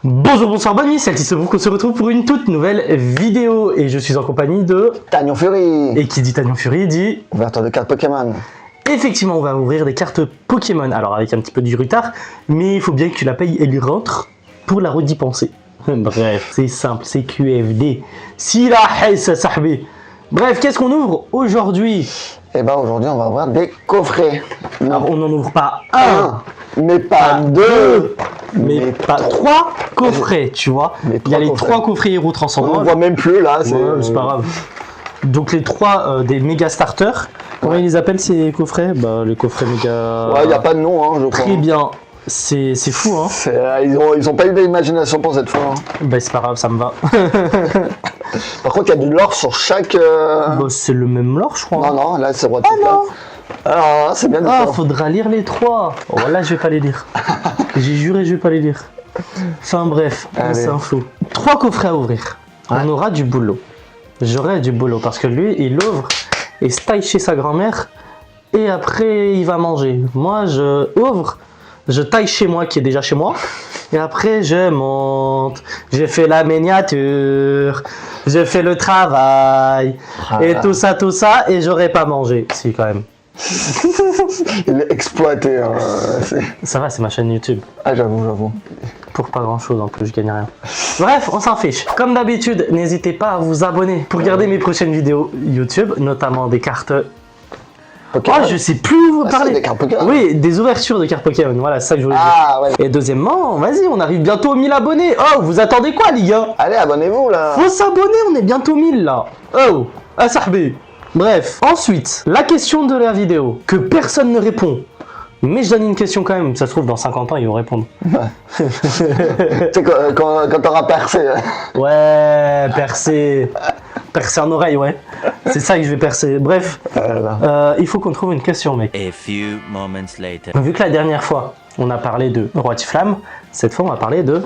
Bonjour, bonsoir, bonne nuit, c'est Altis pour qu'on se retrouve pour une toute nouvelle vidéo et je suis en compagnie de Tagnon Fury. Et qui dit Tagnon Fury dit ouverture de cartes Pokémon. Effectivement, on va ouvrir des cartes Pokémon, alors avec un petit peu du retard, mais il faut bien que la paye elle rentre pour la redépenser. Bref, c'est simple, c'est QFD. Si la haisse sahbi. Bref, qu'est-ce qu'on ouvre aujourd'hui? Et ben aujourd'hui on va ouvrir des coffrets. Alors on n'en ouvre pas un, mais pas deux, mais pas trois coffrets, tu vois. Il y a les trois coffrets héros transcendants. On ne voit même plus là, c'est pas grave. Donc les trois des méga starters. Comment ils les appellent ces coffrets? Bah les coffrets méga. Ouais, il n'y a pas de nom, hein, je crois. Très bien. C'est fou, hein. Ils ont pas eu d'imagination pour cette fois. Hein. Bah c'est pas grave, ça me va. Par contre, il y a du lore sur chaque. Bah, c'est le même lore, je crois. Non, là c'est roi de non. Alors, c'est bien. Ah, faudra lire les trois. Oh, là, je vais pas les lire. J'ai juré, je vais pas les lire. Enfin bref, c'est un fou. Trois coffrets à ouvrir. Ouais. On aura du boulot. J'aurai du boulot parce que lui, il ouvre et se taille chez sa grand-mère et après, il va manger. Moi, je ouvre, je taille chez moi qui est déjà chez moi. Et après, je monte, j'ai fait la miniature, je fais le travail, et tout ça, et j'aurais pas mangé. Si, quand même. Il est exploité. Hein. Ça va, c'est ma chaîne YouTube. Ah, j'avoue. Pour pas grand chose, en plus, je gagne rien. Bref, on s'en fiche. Comme d'habitude, n'hésitez pas à vous abonner pour regarder mes prochaines vidéos YouTube, notamment des cartes. Pokémon. Oh, je sais plus où vous parler. Des cartes Pokémon. Oui, des ouvertures de cartes Pokémon. Voilà, c'est ça que je voulais dire. Ouais. Et deuxièmement, vas-y, on arrive bientôt aux 1000 abonnés. Oh, vous attendez quoi, les gars? Allez, abonnez-vous là. Faut s'abonner, on est bientôt 1000 là. Oh, à sahbi. Bref, ensuite, la question de la vidéo que personne ne répond. Mais je donne une question quand même. Ça se trouve, dans 50 ans, ils vont répondre. Tu sais, quand t'auras percé. Ouais, percé. Percer en oreille, ouais. C'est ça que je vais percer. Bref, il faut qu'on trouve une question, mec. A few moments later. Vu que la dernière fois, on a parlé de Roi de Flamme, cette fois, on va parler de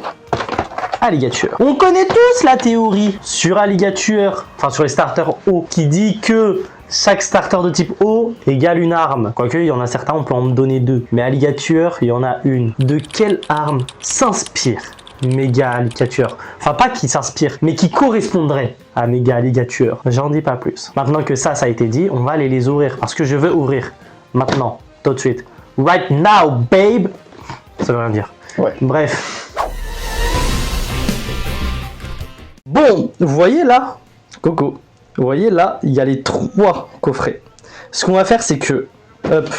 Alligature. On connaît tous la théorie sur Alligature, enfin sur les starters eau, qui dit que chaque starter de type eau égale une arme. Quoique, il y en a certains, on peut en donner deux. Mais Alligature, il y en a une. De quelle arme s'inspire Méga Alligature? Enfin, pas qui s'inspire, mais qui correspondrait à Méga Alligature. J'en dis pas plus. Maintenant que ça a été dit, on va aller les ouvrir. Parce que je veux ouvrir. Maintenant, tout de suite. Right now, babe. Ça veut rien dire. Ouais. Bref. Bon, vous voyez là, Coco, vous voyez là, il y a les trois coffrets. Ce qu'on va faire, c'est que, hop,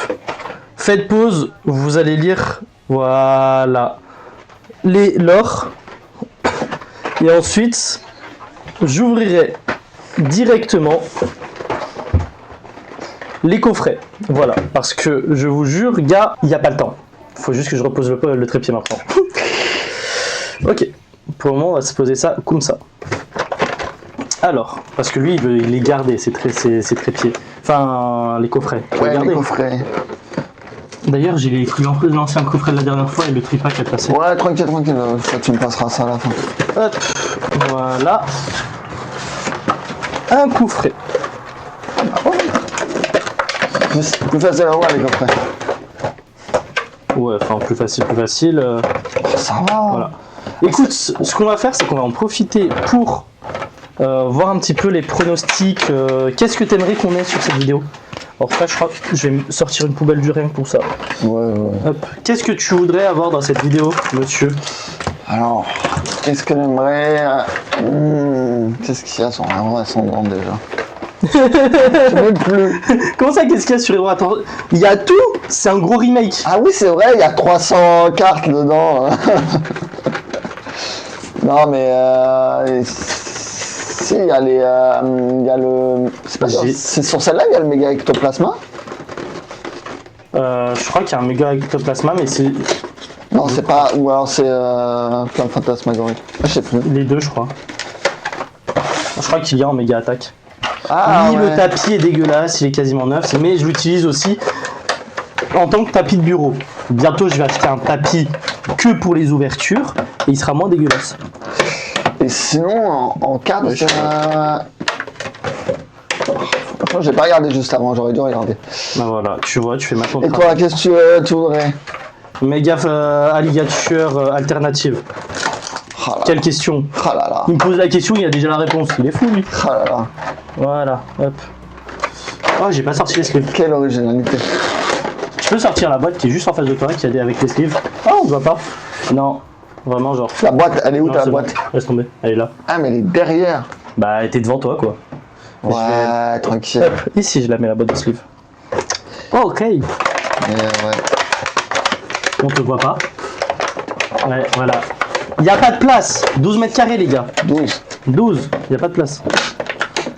faites pause, vous allez lire, voilà, l'or. Et ensuite, j'ouvrirai directement les coffrets. Voilà, parce que je vous jure, gars, il n'y a pas le temps. Il faut juste que je repose le trépied maintenant. Ok. Pour le moment, on va se poser ça comme ça. Alors, parce que lui, il veut les garder, ses trépieds. Enfin, les coffrets. Ouais, les coffrets. D'ailleurs, j'ai les cru de l'ancien coffret de la dernière fois et le tripack est passé. Ouais, tranquille. Ça, tu me passeras ça à la fin. Hop, voilà. Un coffret. Plus facile à voir, les coffrets. Ouais, enfin, plus facile. Ça va. Voilà. Écoute, ce qu'on va faire, c'est qu'on va en profiter pour voir un petit peu les pronostics. Qu'est-ce que tu aimerais qu'on ait sur cette vidéo? Alors ça, je crois que je vais sortir une poubelle du rien pour ça. Ouais. Hop. Qu'est-ce que tu voudrais avoir dans cette vidéo, monsieur? Alors, qu'est-ce que j'aimerais Qu'est-ce qu'il y a sur un roi ascendant déjà? Je ne plus. Comment ça, qu'est-ce qu'il y a sur les droits? Attends, il y a tout? C'est un gros remake. Ah oui, c'est vrai, il y a 300 cartes dedans. Non, mais si, il y a les. Il y a le. C'est sur celle-là, il y a le méga ectoplasma. Je crois qu'il y a un méga ectoplasma, mais c'est. Non, c'est pas. Ou alors c'est plein de fantasmagoriques. Je sais plus. Les deux, je crois. Je crois qu'il y a en méga attaque. Ah, oui, ouais. le tapis est dégueulasse, il est quasiment neuf, mais je l'utilise aussi en tant que tapis de bureau. Bientôt, je vais acheter un tapis que pour les ouvertures et il sera moins dégueulasse. Et sinon, en carte, j'ai pas regardé juste avant, j'aurais dû regarder. Ben voilà, tu vois, tu fais maintenant. Et toi, qu'est-ce que tu voudrais? Méga alligature alternative. Oh là Quelle question? Oh là là. Il me pose la question, il a déjà la réponse. Il est fou, lui. Oh là là. Voilà, hop. Oh, j'ai pas sorti les sleeves. Quelle originalité. Tu peux sortir la boîte qui est juste en face de toi, qui a avec les sleeves. Oh, on ne voit pas. Non, vraiment, genre. La boîte, elle est où Non, ta c'est boîte? bon. Laisse tomber, elle est là. Ah, mais elle est derrière. Bah, elle était devant toi, quoi. Ouais, tranquille. Hop, ici, je la mets la boîte de sleeve. Oh, ok. Ouais. On te voit pas. Ouais, voilà. Il n'y a pas de place. 12 mètres carrés, les gars. 12. 12, il n'y a pas de place.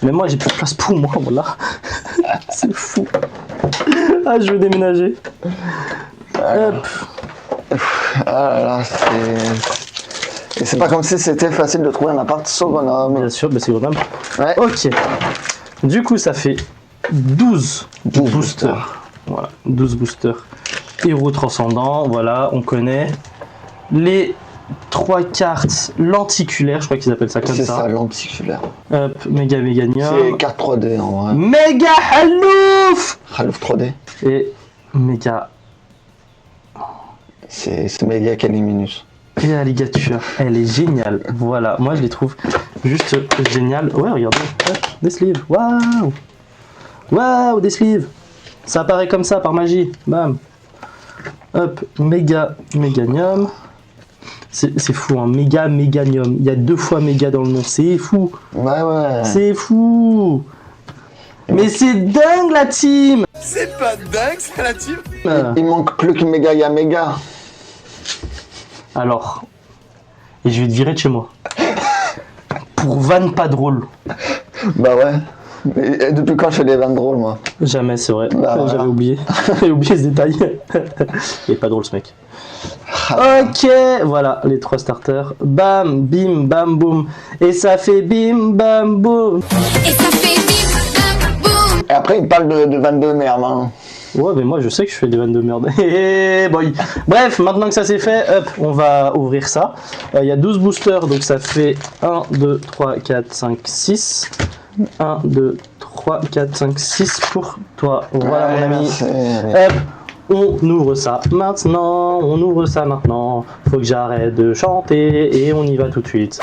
Mais moi, j'ai plus de place pour moi, voilà. C'est fou. Ah, je veux déménager. Hop. Ah là là, c'est... Et c'est pas comme si c'était facile de trouver un appart sur Grenoble. Bien sûr, bah c'est Grenoble. Ouais. Ok. Du coup, ça fait 12 12 boosters. Voilà, 12 boosters. Héros transcendant, voilà, on connaît. Les 3 cartes lenticulaires, je crois qu'ils appellent ça comme C'est ça. ça, lenticulaire. Hop, méga C'est méganium. carte 3D en vrai. Méga halouf. Halouf 3D. Et méga. C'est méga Caliminus. Et la ligature, elle est géniale. Voilà, moi je les trouve juste géniales. Ouais, regardez, hop, des sleeves. Waouh! Waouh, des sleeves! Ça apparaît comme ça par magie. Bam! Hop, méga méganium. C'est fou, hein, méga méganium. Il y a 2 fois méga dans le nom, c'est fou! Ouais, ouais. C'est fou! Mais c'est dingue la team! C'est pas dingue, c'est la team. Il manque plus que méga, il y a méga. Alors, et je vais te virer de chez moi. Pour van pas drôle. Bah ouais. Et depuis quand je fais des vannes drôles, moi? Jamais, c'est vrai. Bah, voilà. J'avais oublié. J'avais oublié ce détail. Il est pas drôle ce mec. Ok, voilà les 3 starters. Bam, bim, bam, boum. Et ça fait bim, bam, boum. Et ça fait bim, bam, boum. Et après, il parle de vannes de merde. Hein. Ouais, mais moi je sais que je fais des vannes de merde. Hey, boy. Bref, maintenant que ça c'est fait, hop, on va ouvrir ça. Il y a 12 boosters, donc ça fait 1, 2, 3, 4, 5, 6. 1, 2, 3, 4, 5, 6 pour toi. Voilà Ouais, mon ami. merci. Hop, on ouvre ça maintenant. On ouvre ça maintenant. Faut que j'arrête de chanter et on y va tout de suite.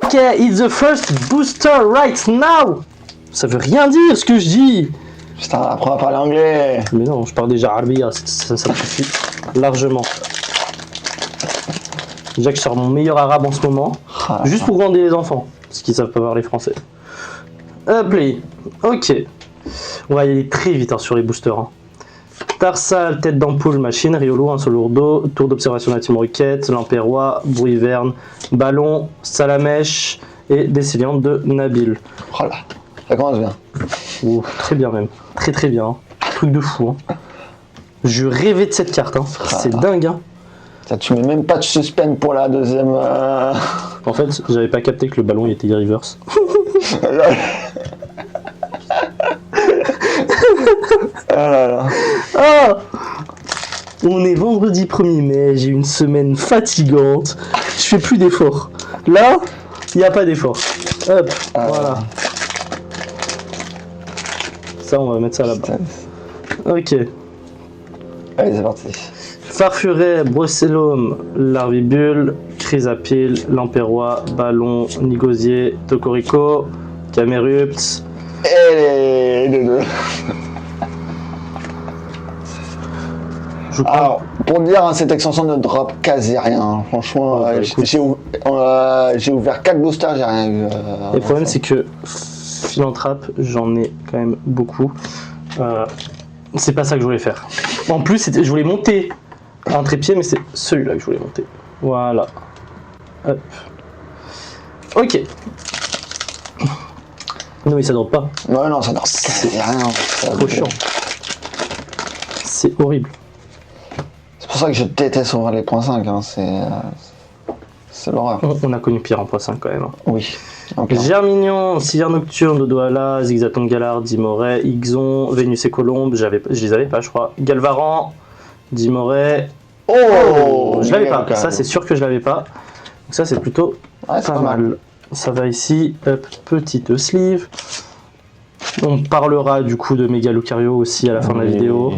Ok, it's the first booster right now. Ça veut rien dire ce que je dis. Putain, apprends à parler anglais. Mais non, je parle déjà arabia, ça suffit largement. Déjà que je sors mon meilleur arabe en ce moment, Ah, juste pour grandir les enfants, parce qu'ils savent pas parler français. Hop là, ok. On va y aller très vite hein, sur les boosters. Hein. Tarsal, tête d'ampoule, machine, Riolo, un solo d'eau, tour d'observation de la team Rocket, Lamperrois, Bruiverne, Ballon, Salamèche et Déciliante de Nabil. Oh là, ça commence bien. Ouh, très bien même, très très bien. Hein. Truc de fou. Hein. Je rêvais de cette carte, hein. C'est dingue. Hein. Ça, tu mets même pas de suspense pour la deuxième. En fait, j'avais pas capté que le ballon il était reverse. Ah là là. Ah, on est vendredi 1er mai, j'ai une semaine fatigante, je fais plus d'efforts. Là, il n'y a pas d'effort. Hop, voilà. Ça, on va mettre ça là-bas. Ok. Allez, c'est parti. Farfuret, Brucellum, Larvibule, Chrysapile, Lamperrois, Ballon, Nigosier, Tocorico, Camerupt. Et les deux. Je crois. Alors, pour dire, hein, cette extension ne drop quasi rien. Hein. Franchement, bah, écoute. j'ai ouvert 4 boosters, j'ai rien eu. Le problème, c'est que Philanthrape, j'en ai quand même beaucoup. C'est pas ça que je voulais faire. En plus, je voulais monter un trépied, mais c'est celui-là que je voulais monter. Voilà. Hop. Ok. Non, mais ça drop pas. Ouais, non, ça drop quasi rien. C'est trop chiant. C'est horrible. C'est pour ça que je déteste ouvrir les points 5. Hein. C'est l'horreur. On a connu pire en point 5 quand même. Hein. Oui. Okay. Germignon, Sillard Nocturne, Dodoala, Zigzaton Galard, Dimoret, Ixon, Vénus et Colombe, je les avais pas je crois. Galvaran, Dimoret. Oh, je l'avais pas, okay. ça c'est sûr que je l'avais pas. Donc ça c'est plutôt ouais, pas mal. Ça va ici, hop, petite sleeve. On parlera du coup de Méga Lucario aussi à la fin de la vidéo.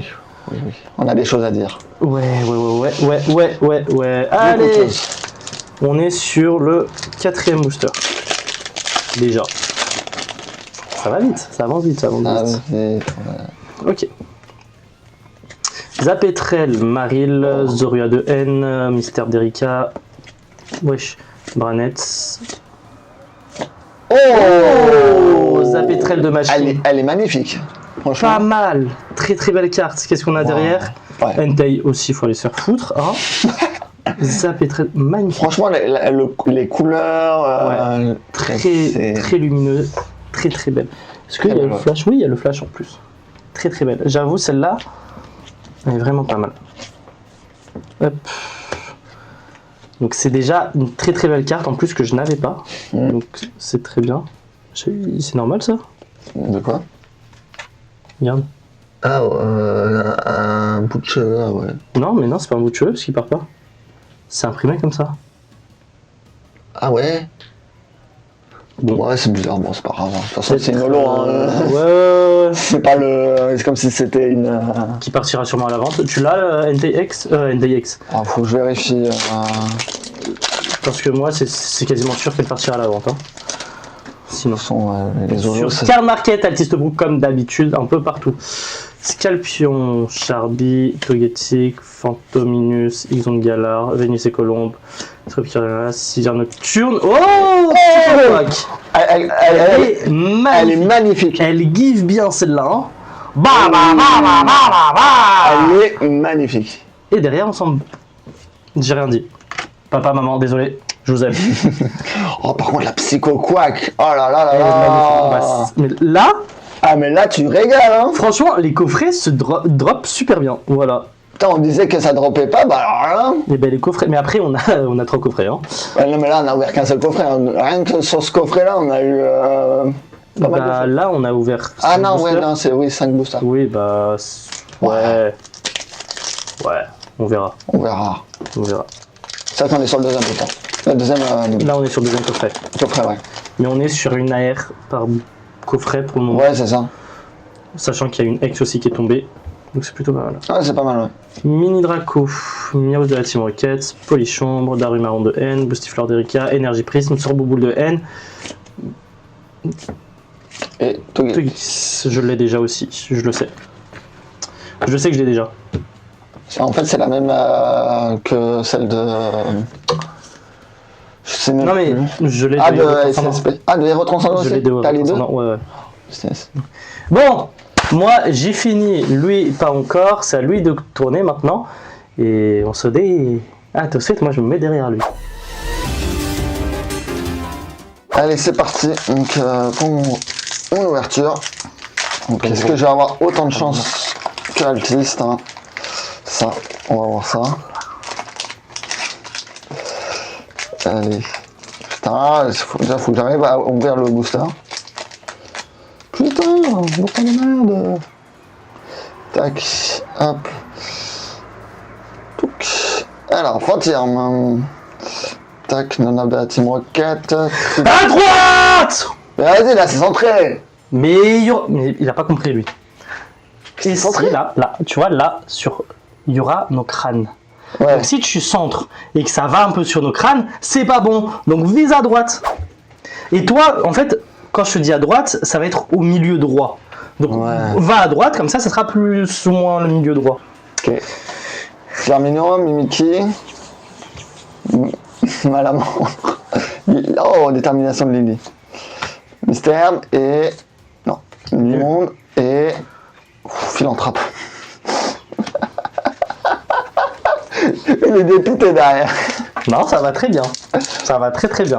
On a des choses à dire. Ouais. Beaucoup de Allez, choses. on est sur le 4e booster. Déjà. Ça va vite, ça avance vite, ça avance Ah, vite. c'est- Ok. Zapetrel, Maril, Zorua de N, Mystère d'Erika, wesh, Branetz. Oh, Zapetrel de Machine. Elle est magnifique. Franchement. Pas mal. Très très belle carte. Qu'est-ce qu'on a derrière? Ouais. Entei aussi, faut aller se faire foutre. Hein. Zapetrel, magnifique. Franchement, les couleurs, Très c'est- très lumineux. Très très belle. Est-ce qu'il y a Très le belle. flash? Oui, il y a le flash en plus. Très très belle. J'avoue, celle-là, elle est vraiment pas mal. Hop. Donc c'est déjà une très très belle carte en plus que je n'avais pas. Donc c'est très bien. C'est normal ça? De quoi? Regarde. Ah, un bout de cheveux, ouais. Non, mais non, c'est pas un bout de cheveux parce qu'il part pas. C'est imprimé comme ça. Ah ouais? Bon. Ouais, c'est bizarre, bon, c'est pas grave. De toute façon, c'est une holo, hein. Ouais. C'est pas le. C'est comme si c'était une. Qui partira sûrement à la vente. Tu l'as, NTX Ah, faut que je vérifie. Parce que moi, c'est quasiment sûr qu'elle partira à la vente. Hein. Sinon. Les holos, Sur Card Market, Altiste Brook, comme d'habitude, un peu partout. Scalpion, Charby, Togetic, Phantominus, Ixon Galar, Vénus et Colombe, Trupkirana, Civière Nocturne. Oh, Elle est magnifique. magnifique. Elle give bien celle-là. Hein. Elle est magnifique. Et derrière, on s'en. J'ai rien dit. Papa, maman, désolé, je vous aime. Oh, par contre, la Psycho Quack. Oh là là là Elle est là. magnifique. Mais là, Ah, mais là, tu régales, hein. franchement, les coffrets se drop super bien. Voilà. Putain, on disait que ça droppait pas, bah alors là. Et ben les coffrets. Mais après, on a 3 coffrets. Hein. Ouais, non, mais là, on a ouvert qu'un seul coffret. Hein. Rien que sur ce coffret-là, on a eu. Pas mal de Bah, choses. là, on a ouvert. Ah 5 non, ouais, boosters. non, c'est oui, 5 boosters. Oui, bah. Ouais. Ouais, on verra. On verra. On verra. C'est vrai qu'on est sur le deuxième bouton. Le deuxième Là, on est sur le deuxième coffret. coffret, ouais. Mais on est sur une AR par coffret pour le moment. Ouais, c'est ça. Sachant qu'il y a une X aussi qui est tombée. Donc c'est plutôt pas mal. Ouais, c'est pas mal, ouais. Mini Draco, Miaus de la Team Rocket, Polichombre, Darumaron de N, Boostifleur d'Erika, Énergie Prisme, Sorboboule de N. Et Togetic. Togis, je l'ai déjà aussi, je le sais. Je sais que je l'ai déjà. En fait, c'est la même que celle de. Je sais même Non mais plus. je l'ai Ah, de de Héros Transcendant. SSP. Ah, de Héros Transcendant Je l'ai aussi. de Héros T'as les deux. Transcendant, ouais. C'est- Bon, moi j'ai fini, lui pas encore, c'est à lui de tourner maintenant. Et on se dit. Ah, tout de suite, moi je me mets derrière lui. Allez, c'est parti. Donc, pour mon ouverture. Donc, est-ce que je vais avoir autant de chance que Altiste, hein? Ça, on va voir ça. Allez. Putain, déjà, faut que j'arrive à ouvrir le booster. Putain, bouton de merde. Tac, hop. Touc. Alors, Frontier. Tac, non de la Team Rocket. À droite. Mais vas-y, là, c'est centré. Mais il a pas compris lui. Et centré si, là, tu vois, là, il y aura nos crânes. Ouais. Donc si tu centres et que ça va un peu sur nos crânes, c'est pas bon. Donc vise à droite. Et toi, en fait, quand je te dis à droite, ça va être au milieu droit. Donc Ouais. va à droite, comme ça sera plus ou moins le milieu droit. Ok. Germino, Mimiki. Malamande. Oh, détermination de Lily. Mystère et. Non. Limonde et. Philanthrope. Il est dépité derrière. Non, ça va très bien. Ça va très très bien.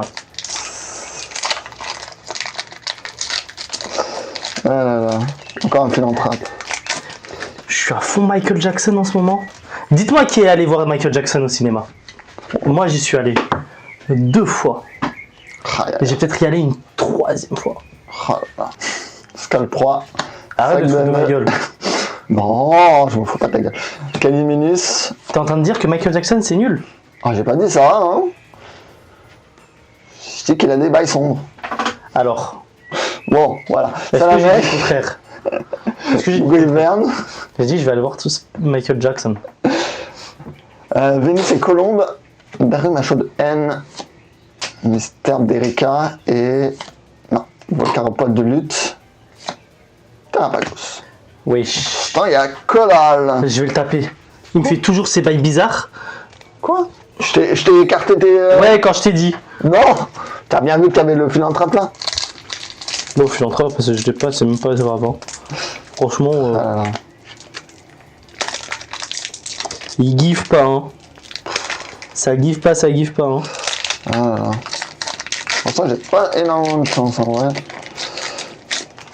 Ah là là. Encore un philanthrope. Je suis à fond Michael Jackson en ce moment. Dites-moi qui est allé voir Michael Jackson au cinéma. Moi, j'y suis allé 2 fois. Ah, Et j'ai peut-être y aller une 3e fois. là là. Scalproie. Arrête de te Sac foutre de ma neuf. gueule. Non, je me fous pas de ta gueule. Caliminus. T'es en train de dire que Michael Jackson c'est nul? Ah, j'ai pas dit ça, hein. Je dis qu'il a des bails sombres. Alors, Bon, voilà. est-ce Ça la que j'ai met. dit le contraire? Parce que Bruy Verne. j'ai dit, je vais aller voir tous Michael Jackson. Vénus et Colombe. Darum à chaude haine. Mystère d'Erika et... Non, Volcaropode de lutte. Tarapagos. Wesh. Attends, il y a Collal. Je vais le taper. Il me fait toujours ces bails bizarres. Quoi? Je t'ai écarté tes... Ouais, quand je t'ai dit. Non. T'as bien vu que t'avais le fil en train-plein. Bon, je suis en train parce que je l'ai pas, c'est même pas grave. Hein. Franchement, Ah là là. il give pas. Hein. Ça give pas, ça give pas. Hein. Ah là là. Pourtant, j'ai pas énormément de chance en vrai.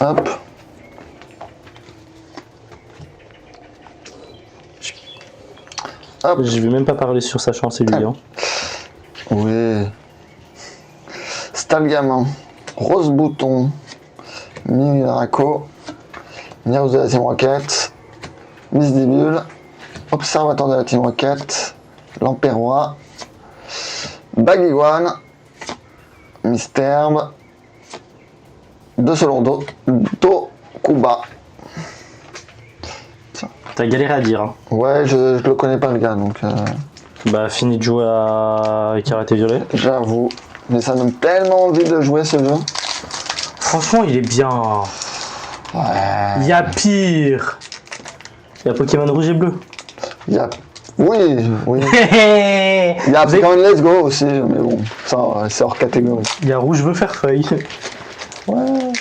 Hop. Hop. Je vais même pas parler sur sa chance, lui. Hein. Oui. Stalgamin. Rose Bouton. Mini Draco. News de la Team Rocket. Miss Dibule. Observateur de la Team Rocket. L'Empérois. Bagiguan. Mystère. De Solondo. Dokuba. T'as galéré à dire. Hein. Ouais, je le connais pas le gars donc. Bah, fini de jouer à Karaté Violet. J'avoue. Mais ça donne tellement envie de jouer ce jeu. Franchement, il est bien. Ouais. Il y a pire. Il y a Pokémon Rouge et Bleu. Il y a. Oui, oui. Il Il y a Pokémon Let's Go aussi, mais bon, ça c'est hors catégorie. y a Rouge veut faire feuille. Ouais.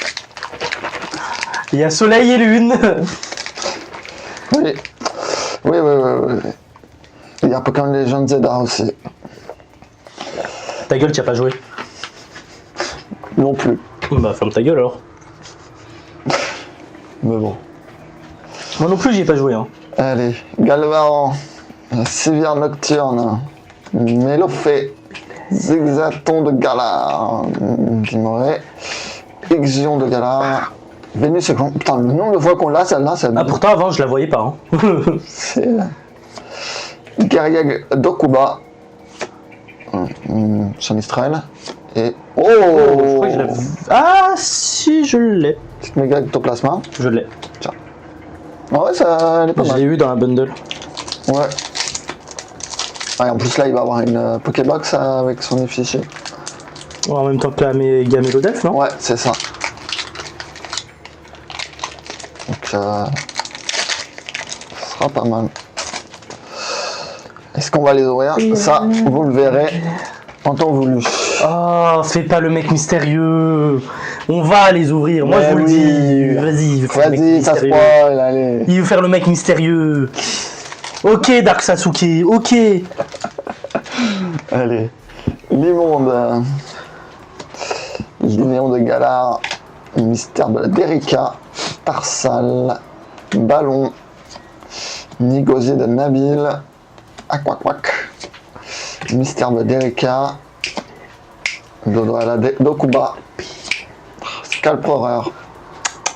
Il y a Soleil et Lune. Oui. Oui. Il y a Pokémon Legends Zelda aussi. Ta gueule, tu as pas joué. Non plus. Bah, ferme ta gueule alors. Mais bon. Moi non plus, j'y ai pas joué. Hein. Allez, Galvaran, Sévère Nocturne, Mélophée, Zigzaton de Galar, Dimoré, Ixion de Galar, Vénus et Colombe. Putain, le nombre de fois qu'on l'a, celle-là, c'est... Ah, pourtant, avant, je la voyais pas. Hein. C'est... Garriag Dokuba, Sonistrel, et... Oh, Je crois que je l'ai vu. Ah, si, je l'ai. Petite méga ectoplasma. Je l'ai. Ah ouais, ça, elle est pas Je mal. l'ai eu dans la bundle. Ouais. Ouais, en plus là, il va avoir une Pokébox avec son effigie. En même temps que la Gamélodef, non? Ouais, c'est ça. Donc, ça sera pas mal. Est-ce qu'on va les ouvrir? Ça, vous le verrez en temps voulu. Oh, fais pas le mec mystérieux. On va les ouvrir. Moi, je vous le dis. Vas-y, fais le mec Vas-y, ça mystérieux. spoil, allez. Il veut faire le mec mystérieux. Ok, Dark Sasuke, ok. Allez. L'immonde. Néon de Galar. Mystère de la Derrika. Tarsal. Ballon. Nigosier de Nabil. Aquaquac. Mystère de Derrika. Dokuba. Scalperer.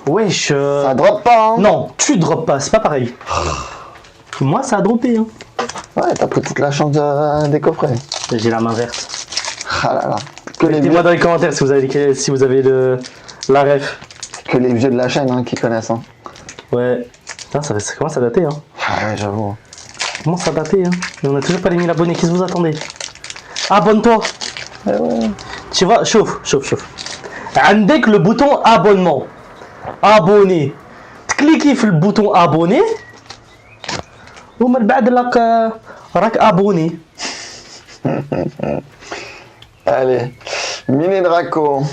Wesh. Ça drop pas, hein? Non, tu drops pas, c'est pas pareil. Moi, ça a droppé. Hein. Ouais, t'as pris toute la chance des coffrets. J'ai la main verte. Ah là là. Que les Mettez-moi vieux, dans les commentaires si vous avez la ref. que les vieux de la chaîne hein, qui connaissent. Hein. Ouais. Putain, ça commence à dater. Hein. Ah ouais, j'avoue. Ça commence à dater. Hein. Et on a toujours pas les 1000 abonnés. Qu'est-ce que vous attendez? Abonne-toi. Ouais. Tu vois, chauffe. عندك le bouton abonnement. Abonné. تكليكي في le bouton abonné. ومن بعد راك abonné. Allez. Mini Draco.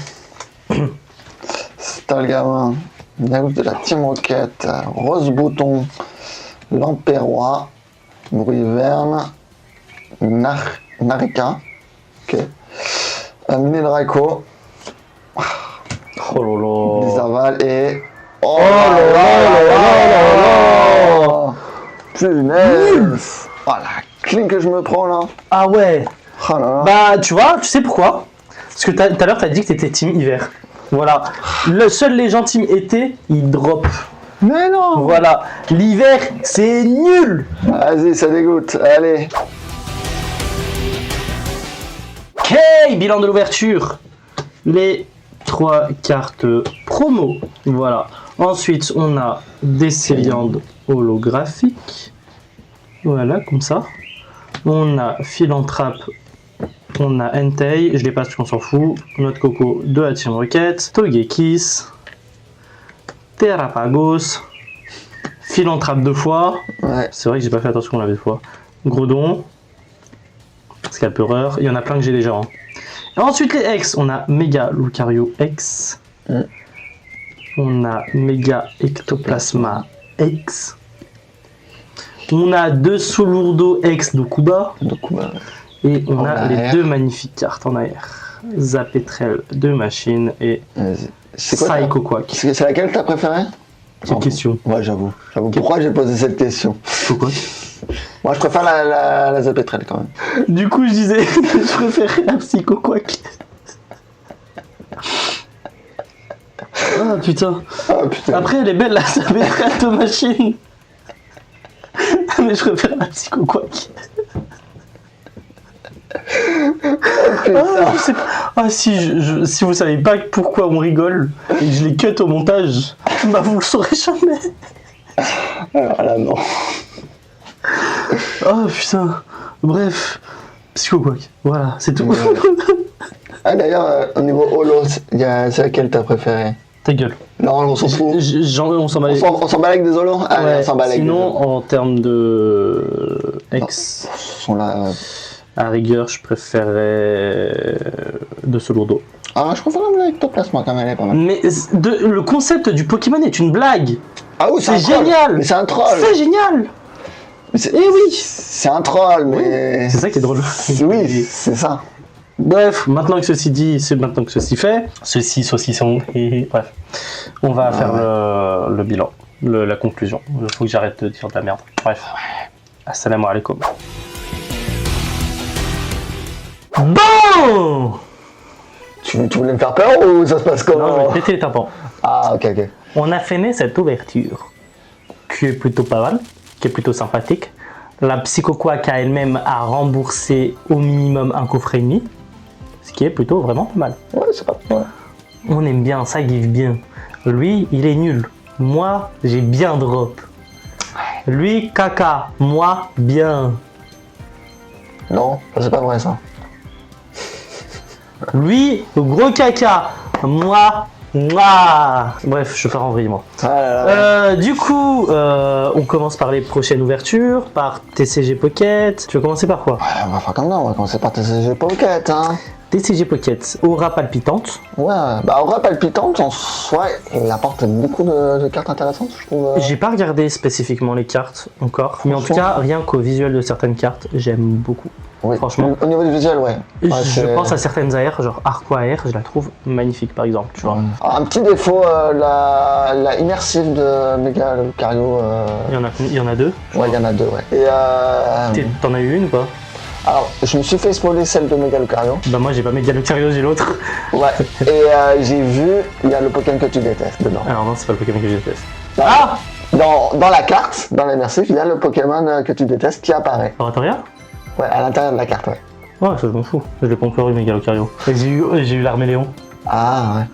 Stalgamin. Naouf de la Team Rocket. Rose Bouton. L'Empérois. Bruy Verne. Narika. Ok. Mini Draco. Oh là Les là. avals et... Oh là. Punaise. Oh la clean que je me prends là. Ah ouais. Oh là là. Bah, tu vois, tu sais pourquoi? Parce que tout à l'heure, t'as dit que t'étais team hiver. Voilà. Seuls les gens team été, ils drop. Mais non. Voilà. L'hiver, c'est nul. Vas-y, ça dégoûte. Allez. Ok, bilan de l'ouverture. Les 3 cartes promo. Voilà. Ensuite, on a des Céliandes holographiques. Voilà, comme ça. On a Philanthrape. On a Entei. Je les passe parce qu'on s'en fout. Noix de coco de la Team Rocket. Togekiss. Terrapagos. Philanthrape 2 fois. Ouais. C'est vrai que j'ai pas fait attention qu'on l'avait 2 fois. Grodon. Scalpereur. Il y en a plein que j'ai déjà. Hein. Et ensuite les X. On a Mega Lucario X. On a Mega Ectoplasma X. On a 2 Solourdo X de Kuba. Et on a les 2 magnifiques cartes en AR. Zapetrel de machine et Psycho Quack. C'est laquelle t'as préférée? Quelle question? Ouais, j'avoue. Pourquoi j'ai posé cette question? Pourquoi? Moi, je préfère la Zapetrel quand même. Du coup, je disais que je préférais la Psycho Quack. Ah putain. Après, elle est belle la Zapetrel de machine. Mais je préfère la Psycho Quack. Si vous savez pas pourquoi on rigole et que je les cut au montage, bah vous le saurez jamais. Alors là, non. Oh putain. Bref, Psycho Quack. Voilà, c'est tout. Ah d'ailleurs, au niveau holo, c'est laquelle t'as préféré? Ta gueule. Non, on s'en fout. On s'en bat les... On s'en bat avec des holos? Ah, ouais, on s'en bat avec sinon, en termes de X, sont là. à rigueur, je préférais de Solourdo. Ah, je préfère l'Ectoplasma quand même, elle est pas mal. Mais le concept du Pokémon est une blague. Ah oui, c'est génial. Mais c'est un troll. C'est génial. Eh oui, c'est un troll, mais... Oui, c'est ça qui est drôle. Oui, c'est ça. Bref, maintenant que ceci dit, c'est maintenant que ceci fait. Ceci, saucisson, et bref. On va faire le bilan, la conclusion. Il faut que j'arrête de dire de la merde. Bref. Assalamu alaikum. Bon. Tu voulais me faire peur ou ça se passe comment? Non, je vais péter les tympans. Ah, ok. On a fini cette ouverture, qui est plutôt pas mal, qui est plutôt sympathique. La Psycho Quack a elle-même a remboursé au minimum un coffret et demi, ce qui est plutôt vraiment pas mal. Ouais, c'est pas mal. On aime bien, ça give bien. Lui, il est nul. Moi, j'ai bien drop. Lui, caca. Moi, bien. Non, c'est pas vrai ça. Lui, gros caca. Moi, moi. Bref, je pars en vrille, moi. Du coup, on commence par les prochaines ouvertures, par TCG Pocket. Tu veux commencer par quoi? Ouais, on va faire comme ça, on va commencer par TCG Pocket, hein. TCG Pocket, aura palpitante. Ouais, bah aura palpitante, en soi, il apporte beaucoup de cartes intéressantes, je trouve. J'ai pas regardé spécifiquement les cartes encore, mais en tout cas, rien qu'au visuel de certaines cartes, j'aime beaucoup. Oui. Franchement. Au niveau du visuel, ouais. Je pense à certaines AR, genre Arqua AR, je la trouve magnifique par exemple, tu vois. Un petit défaut, la immersive de Mega Lucario. Il y en a 2. Ouais, il y en a 2, ouais. Et T'en as eu une ou pas? Alors, je me suis fait spoiler celle de Mega Lucario. Bah moi j'ai pas Mega Lucario, j'ai l'autre. Ouais. Et j'ai vu, il y a le Pokémon que tu détestes dedans. Alors non, c'est pas le Pokémon que je déteste. Dans la carte, dans l'immersif, il y a le Pokémon que tu détestes qui apparaît. Oratoria? Ouais, à l'intérieur de la carte, ouais. Ouais, ça je m'en fous. Je l'ai pas encore eu Mega Lucario. J'ai eu l'Arméléon. Ah ouais.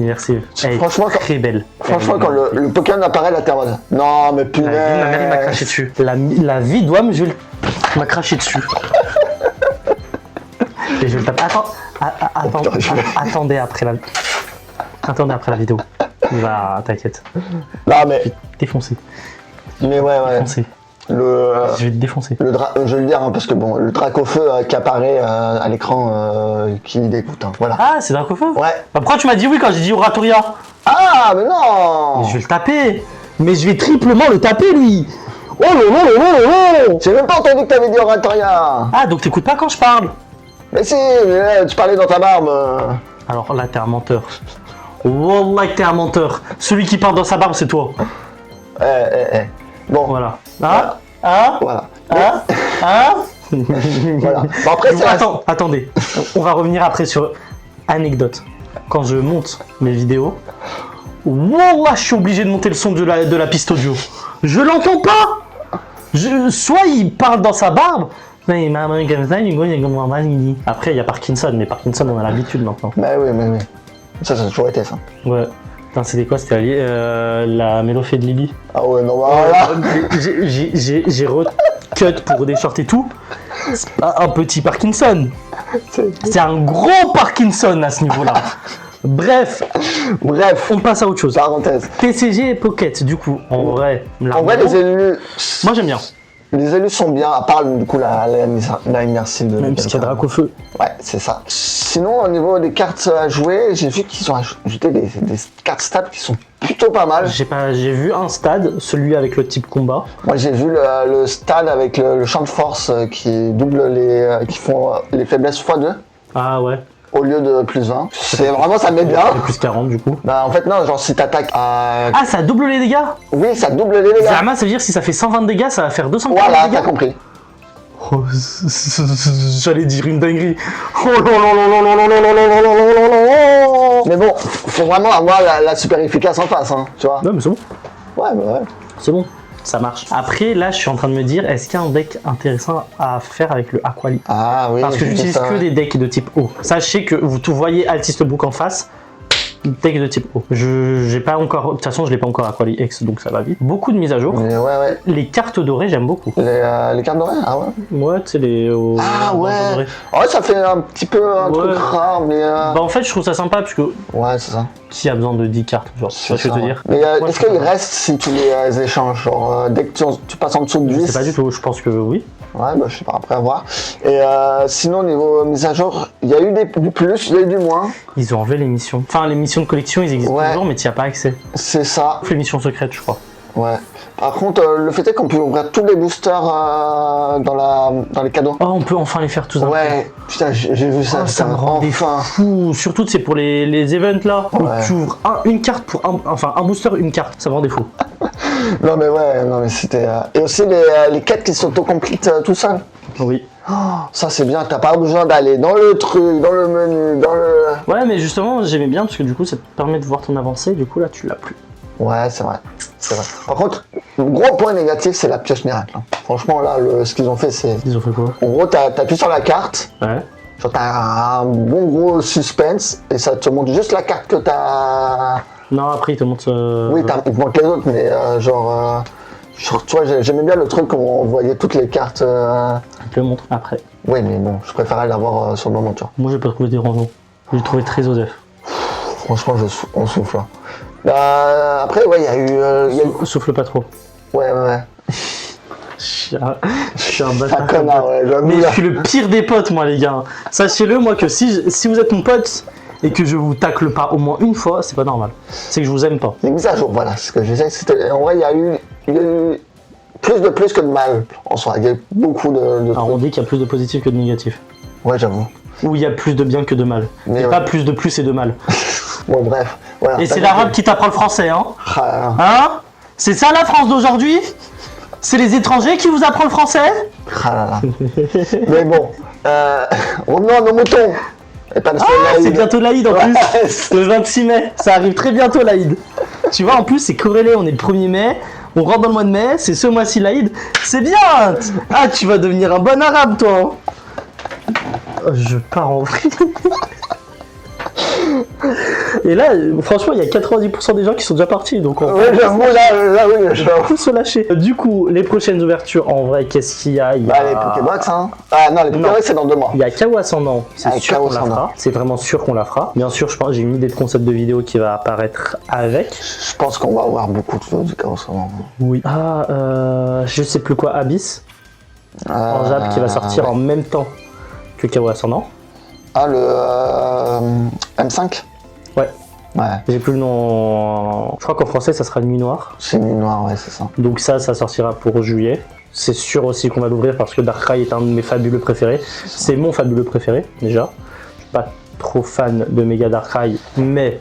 Immersive. Franchement, très belle. Franchement, quand le Pokémon apparaît, la terre mode. Non, mais punaise. Ma mère, il m'a craché dessus. La vie doit me m'a craché dessus. Et je le tape. Attendez après la vidéo. Il va, t'inquiète. Non mais. Défoncer. Mais ouais. Défoncer. Je vais te défoncer. Je vais le dire hein, parce que bon, le Dracofeu qui apparaît à l'écran qui dégoûte. Hein, voilà. Ah, c'est Dracofeu? Ouais. Bah, pourquoi tu m'as dit oui quand j'ai dit Oratoria? Ah, mais non. Mais je vais le taper. Mais je vais triplement le taper lui. Oh non. J'ai même pas entendu que t'avais dit Oratoria. Ah, donc t'écoutes pas quand je parle? Mais si, tu parlais dans ta barbe. Alors là, t'es un menteur. Wallah que t'es un menteur. Celui qui parle dans sa barbe, c'est toi. Bon. Voilà. Voilà. Voilà. Bon, après, attendez. On va revenir après sur anecdote. Quand je monte mes vidéos, wallah, je suis obligé de monter le son de la piste audio. Je l'entends pas. Soit il parle dans sa barbe. Après, il y a Parkinson, mais Parkinson, on a l'habitude maintenant. Mais oui. Ça a toujours été ça. Ouais. Putain, c'était quoi? C'était la mélofée de Lily. Ah ouais, non, bah là. J'ai recut pour des shorts et tout. C'est pas un petit Parkinson. C'est un gros Parkinson à ce niveau-là. Bref, on passe à autre chose. Parenthèse. TCG et Pocket, du coup, en vrai. En vrai, les élus. Moi j'aime bien. Les élus sont bien, à part du coup la immersive de. Même parce qu'il y a Drac au feu. Ouais, c'est ça. Sinon, au niveau des cartes à jouer, j'ai vu qu'ils ont ajouté des cartes stats qui sont plutôt pas mal. J'ai vu un stade, celui avec le type combat. Moi, j'ai vu le stade avec le champ de force qui double qui font les faiblesses x2 Ah ouais. au lieu de plus 20. C'est vraiment, ça met bien. Et plus 40 du coup. Bah, en fait, non, genre si t'attaques à. Ah, ça double les dégâts. Oui, ça double les dégâts. Zama, ça veut dire si ça fait 120 de dégâts, ça va faire 240 Voilà, de dégâts. t'as compris. Oh, j'allais dire une dinguerie. Oh là là là là là là là là là là là là là. Mais bon, faut vraiment avoir la super efficace en face, hein, tu vois. Non mais c'est bon. Ouais, mais ouais. C'est bon. Ça marche. Après, là, je suis en train de me dire, est-ce qu'il y a un deck intéressant à faire avec le Aquali? Ah oui. Parce que j'utilise que des decks de type O. Sachez que vous voyez Altiste Book en face, deck de type O. J'ai pas encore, de toute façon, je l'ai pas encore Aquali X, donc ça va vite. Beaucoup de mises à jour. Mais ouais. Les cartes dorées, j'aime beaucoup. Les cartes dorées, ah ouais. Ouais, tu sais, les. Ah ouais. dorées. Ouais, ça fait un petit peu un truc rare, mais. Bah, en fait, je trouve ça sympa, parce que Ouais, c'est ça. s'il y a besoin de 10 cartes, genre, tu vois ce que je veux dire. Mais Moi, est-ce je qu'il préfère. reste si tu les échanges? Genre, dès que tu passes en dessous de 10. Je sais pas du tout, je pense que oui. Ouais, bah je sais pas, après à voir. Et sinon, au niveau mise à jour, il y a eu du plus, il y a eu du moins. Ils ont enlevé les missions. Enfin, les missions de collection, ils existent Ouais. toujours, mais tu n'y as pas accès. C'est ça, Sauf les missions secrètes, je crois. ouais. Par contre, le fait est qu'on peut ouvrir tous les boosters dans les cadeaux. Oh, on peut enfin les faire tous d'un coup. Ouais, putain, j'ai vu ça. Oh, ça putain, me rend enfin. fou. Surtout, c'est pour les events là. Où Ouais. tu ouvres une carte pour un booster, une carte. Ça me rend des fous. Non mais ouais, non mais c'était... Et aussi les quêtes qui s'auto-complètent tout seul. Oui. Oh, ça c'est bien, t'as pas besoin d'aller dans le truc, dans le menu, dans le... Ouais, mais justement, j'aimais bien parce que du coup, ça te permet de voir ton avancée. Du coup, là, tu l'as plus. Ouais, c'est vrai. C'est vrai. Par contre, le gros point négatif, c'est la pioche miracle. Hein. Franchement, là, ce qu'ils ont fait, c'est... Ils ont fait quoi? En gros, t'appuies sur la carte, Ouais. genre t'as un bon gros suspense, et ça te montre juste la carte que t'as... Non, après, ils te montrent. Oui, il te manque les autres, mais genre, tu vois, j'aimais bien le truc où on voyait toutes les cartes. Ils te le montrent après. Oui, mais bon, je préférais l'avoir sur le moment, tu vois. Moi, j'ai pas trouvé dérangeant. J'ai trouvé très osef. Franchement, on souffle. Hein. Après, ouais, il y a eu... Souffle pas trop. Ouais. Je suis un Un bâtard. connard, ouais, j'avoue. Mais je là. suis le pire des potes, moi, les gars. Sachez-le, moi, que si vous êtes mon pote et que je vous tacle pas au moins une fois, c'est pas normal. C'est que je vous aime pas. Les mises à jour, voilà, ce que je disais, c'était... En vrai, il y a eu plus que de mal, en soi. Il y a eu beaucoup de Alors, on trucs. dit qu'il y a plus de positifs que de négatifs. Ouais, j'avoue. Ou il y a plus de bien que de mal. Mais Et ouais. pas plus de plus et de mal. Bon, bref, voilà. Et c'est l'arabe qui t'apprend le français, hein. Ah, Hein? C'est ça la France d'aujourd'hui? C'est les étrangers qui vous apprennent le français? là. Mais bon, revenons à nos moutons. Et pas le seul Ah, c'est Laïd. bientôt l'Aïd en Ouais. plus. Le 26 mai. Ça arrive très bientôt l'Aïd. Tu vois, en plus, c'est corrélé. On est le 1er mai. On rentre dans le mois de mai. C'est ce mois-ci l'Aïd. C'est bien. Ah, tu vas devenir un bon arabe, toi. Oh, je pars en vrille. Et là, franchement, il y a 90% des gens qui sont déjà partis. Donc, on Ouais, j'avoue, là, oui, je peut se lâcher. Du coup, les prochaines ouvertures, en vrai, qu'est-ce qu'il y a? Il y a... Bah, les Pokébox, hein. Ah non, les Pokébox, c'est dans 2 mois. Il y a Chaos Ascendant, c'est Ah, sûr Chaos qu'on la Ascendant. fera. C'est vraiment sûr qu'on la fera. Bien sûr, je pense j'ai une idée de concept de vidéo qui va apparaître avec. Je pense qu'on va avoir beaucoup de chaos en moment. Oui. Ah, je sais plus quoi, Abyss en Jap qui va sortir ouais. en même temps que Chaos Ascendant. Ah, le M5. Ouais. Ouais, J'ai plus le nom. Je crois qu'en français, ça sera Nuit Noire. c'est Nuit Noire, ouais, c'est ça. Donc ça sortira pour juillet. C'est sûr aussi qu'on va l'ouvrir parce que Darkrai est un de mes fabuleux préférés. C'est mon fabuleux préféré, déjà. Je suis pas trop fan de Mega Darkrai, mais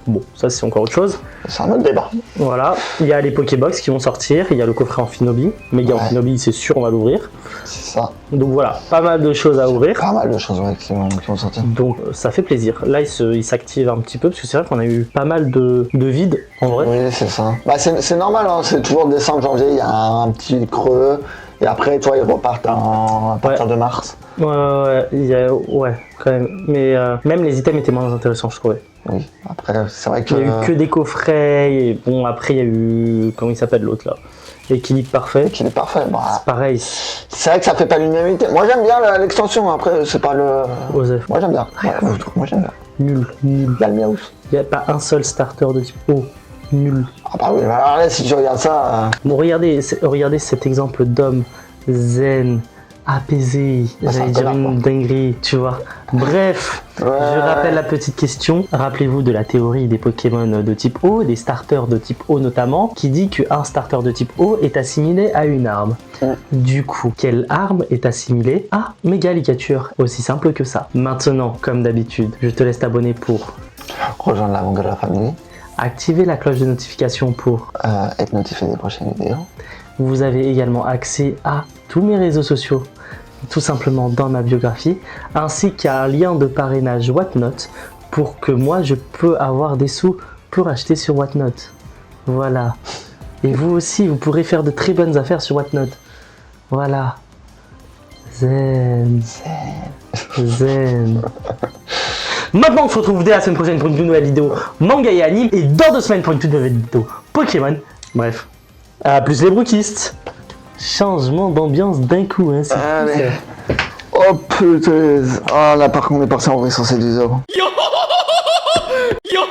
bon, ça c'est encore autre chose. C'est un autre débat. Voilà, il y a les Pokébox qui vont sortir, il y a le coffret Amphinobi. Méga Ouais. Amphinobi, c'est sûr, on va l'ouvrir. C'est ça. Donc voilà, pas mal de choses à ouvrir. Pas mal de choses ouais, qui vont sortir. Donc ça fait plaisir. Là, il s'active un petit peu parce que c'est vrai qu'on a eu pas mal de vides en vrai. Oui, c'est ça. Bah, c'est normal, hein. C'est toujours décembre, janvier, il y a un petit creux. Et après, toi, ils repartent à partir de mars. Ouais, quand même. Mais même les items étaient moins intéressants, je trouvais. Oui, après, c'est vrai que... Il y a eu que des coffrets, et bon, après, il y a eu... Comment il s'appelle l'autre, là? L'équilibre parfait. Qu'il est parfait. Bah, C'est pareil. c'est vrai que ça fait pas l'unanimité. Moi, j'aime bien l'extension. Après, c'est pas le... Osef. Moi, j'aime bien. Moi, j'aime bien. Nul. Il y a le Miaous. Il n'y a pas un seul starter de type O. Nul. Ah bah oui, alors là, si tu regardes ça... Bon, regardez cet exemple d'homme zen, apaisé, j'allais dire une dinguerie, tu vois. Bref, je rappelle la petite question. Rappelez-vous de la théorie des Pokémon de type O, des starters de type O notamment, qui dit qu'un starter de type O est assimilé à une arme. Du coup, quelle arme est assimilée à Méga Ligature? Aussi simple que ça. Maintenant, comme d'habitude, je te laisse t'abonner pour rejoindre la Mangala Family. Activer la cloche de notification pour être notifié des prochaines vidéos. Vous avez également accès à tous mes réseaux sociaux, tout simplement dans ma biographie, ainsi qu'à un lien de parrainage Whatnot pour que moi je peux avoir des sous pour acheter sur Whatnot. Voilà. Et vous aussi, vous pourrez faire de très bonnes affaires sur Whatnot. Voilà. Zen. Maintenant, on se retrouve dès la semaine prochaine pour une nouvelle vidéo manga et anime, et dans 2 semaines pour une toute nouvelle vidéo Pokémon. Bref, à plus les brookistes. Changement d'ambiance d'un coup, hein. Allez. Oh putain. Oh là, par contre, on est parti en vrai sur ces 2 heures. Yo